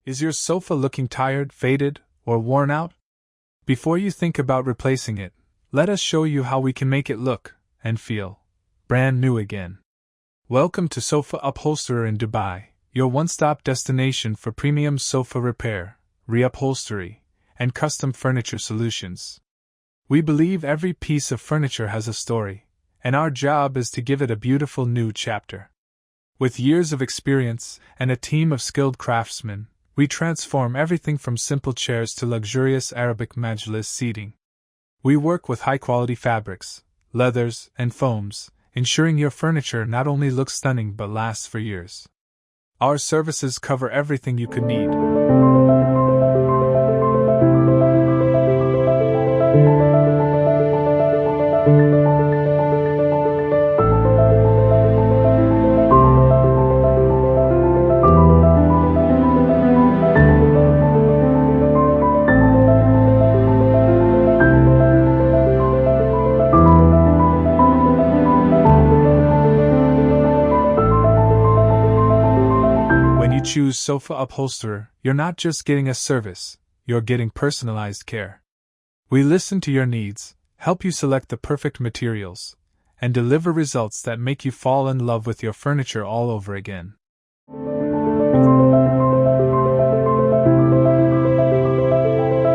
Is your sofa looking tired, faded, or worn out? Before you think about replacing it, let us show you how we can make it look and feel brand new again. Welcome to Sofa Upholsterer in Dubai, your one-stop destination for premium sofa repair, reupholstery, and custom furniture solutions. We believe every piece of furniture has a story, and our job is to give it a beautiful new chapter. With years of experience and a team of skilled craftsmen, we transform everything from simple chairs to luxurious Arabic Majlis seating. We work with high-quality fabrics, leathers, and foams, ensuring your furniture not only looks stunning but lasts for years. Our services cover everything you could need. When you choose Sofa Upholsterer, you're not just getting a service, you're getting personalized care. We listen to your needs, help you select the perfect materials, and deliver results that make you fall in love with your furniture all over again.